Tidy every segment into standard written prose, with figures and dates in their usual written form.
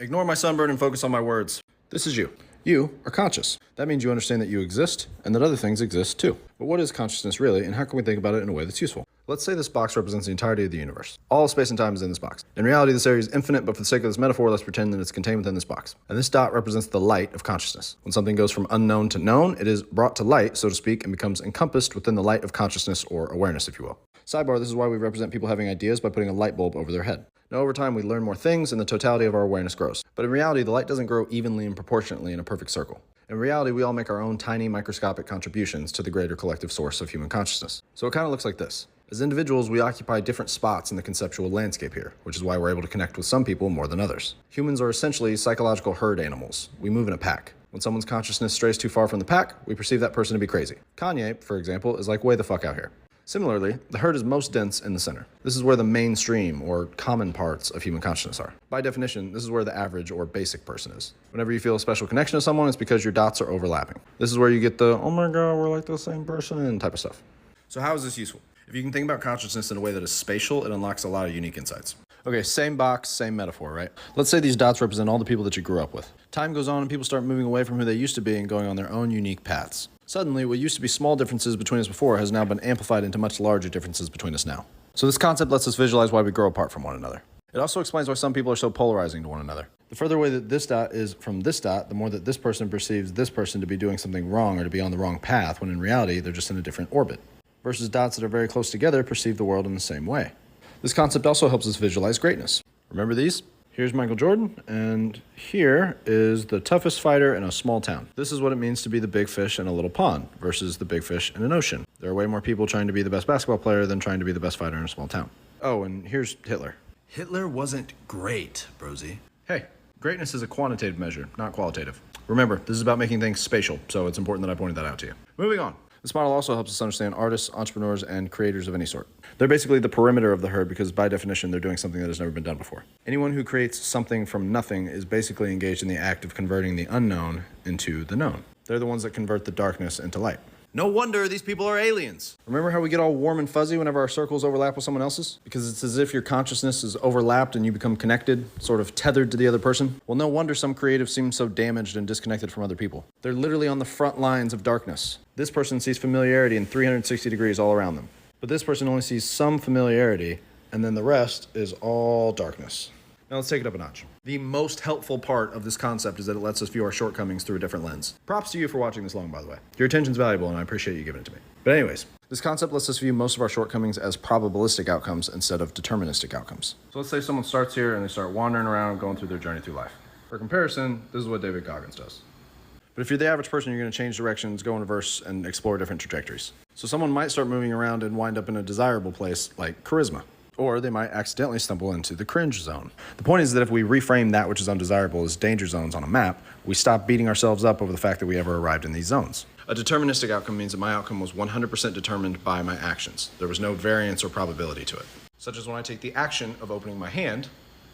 Ignore my sunburn and focus on my words. This is you. You are conscious. That means you understand that you exist and that other things exist too. But what is consciousness really, and how can we think about it in a way that's useful? Let's say this box represents the entirety of the universe. All space and time is in this box. In reality, this area is infinite, but for the sake of this metaphor, let's pretend that it's contained within this box. And this dot represents the light of consciousness. When something goes from unknown to known, it is brought to light, so to speak, and becomes encompassed within the light of consciousness or awareness, if you will. Sidebar, this is why we represent people having ideas by putting a light bulb over their head. Now, over time, we learn more things and the totality of our awareness grows. But in reality, the light doesn't grow evenly and proportionately in a perfect circle. In reality, we all make our own tiny microscopic contributions to the greater collective source of human consciousness. So it kind of looks like this. As individuals, we occupy different spots in the conceptual landscape here, which is why we're able to connect with some people more than others. Humans are essentially psychological herd animals. We move in a pack. When someone's consciousness strays too far from the pack, we perceive that person to be crazy. Kanye, for example, is like way the fuck out here. Similarly, the herd is most dense in the center. This is where the mainstream or common parts of human consciousness are. By definition, this is where the average or basic person is. Whenever you feel a special connection to someone, it's because your dots are overlapping. This is where you get the, oh my god, we're like the same person type of stuff. So how is this useful? If you can think about consciousness in a way that is spatial, it unlocks a lot of unique insights. Okay, same box, same metaphor, right? Let's say these dots represent all the people that you grew up with. Time goes on and people start moving away from who they used to be and going on their own unique paths. Suddenly, what used to be small differences between us before has now been amplified into much larger differences between us now. So this concept lets us visualize why we grow apart from one another. It also explains why some people are so polarizing to one another. The further away that this dot is from this dot, the more that this person perceives this person to be doing something wrong or to be on the wrong path, when in reality, they're just in a different orbit. Versus dots that are very close together perceive the world in the same way. This concept also helps us visualize greatness. Remember these? Here's Michael Jordan, and here is the toughest fighter in a small town. This is what it means to be the big fish in a little pond versus the big fish in an ocean. There are way more people trying to be the best basketball player than trying to be the best fighter in a small town. Oh, and here's Hitler. Hitler wasn't great, Brosy. Hey, greatness is a quantitative measure, not qualitative. Remember, this is about making things spatial, so it's important that I pointed that out to you. Moving on. This model also helps us understand artists, entrepreneurs, and creators of any sort. They're basically the perimeter of the herd because by definition, they're doing something that has never been done before. Anyone who creates something from nothing is basically engaged in the act of converting the unknown into the known. They're the ones that convert the darkness into light. No wonder these people are aliens. Remember how we get all warm and fuzzy whenever our circles overlap with someone else's? Because it's as if your consciousness is overlapped and you become connected, sort of tethered to the other person? Well, no wonder some creatives seem so damaged and disconnected from other people. They're literally on the front lines of darkness. This person sees familiarity in 360 degrees all around them. But this person only sees some familiarity, and then the rest is all darkness. Now let's take it up a notch. The most helpful part of this concept is that it lets us view our shortcomings through a different lens. Props to you for watching this long, by the way. Your attention's valuable, and I appreciate you giving it to me. But anyways, this concept lets us view most of our shortcomings as probabilistic outcomes instead of deterministic outcomes. So let's say someone starts here and they start wandering around, going through their journey through life. For comparison, this is what David Goggins does. But if you're the average person, you're going to change directions, go in reverse, and explore different trajectories. So someone might start moving around and wind up in a desirable place like charisma. Or they might accidentally stumble into the cringe zone. The point is that if we reframe that which is undesirable as danger zones on a map, we stop beating ourselves up over the fact that we ever arrived in these zones. A deterministic outcome means that my outcome was 100% determined by my actions. There was no variance or probability to it. Such as when I take the action of opening my hand,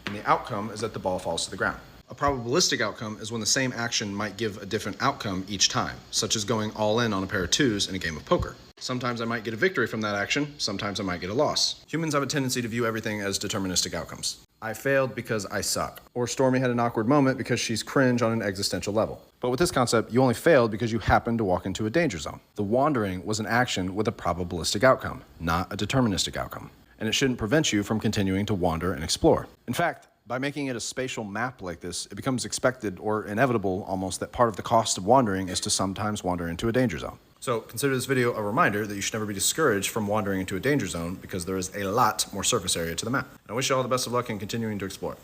and the outcome is that the ball falls to the ground. A probabilistic outcome is when the same action might give a different outcome each time, such as going all in on a pair of twos in a game of poker. Sometimes I might get a victory from that action, sometimes I might get a loss. Humans have a tendency to view everything as deterministic outcomes. I failed because I suck. Or Stormy had an awkward moment because she's cringe on an existential level. But with this concept, you only failed because you happened to walk into a danger zone. The wandering was an action with a probabilistic outcome, not a deterministic outcome. And it shouldn't prevent you from continuing to wander and explore. In fact, by making it a spatial map like this, it becomes expected or inevitable almost that part of the cost of wandering is to sometimes wander into a danger zone. So consider this video a reminder that you should never be discouraged from wandering into a danger zone because there is a lot more surface area to the map. And I wish you all the best of luck in continuing to explore.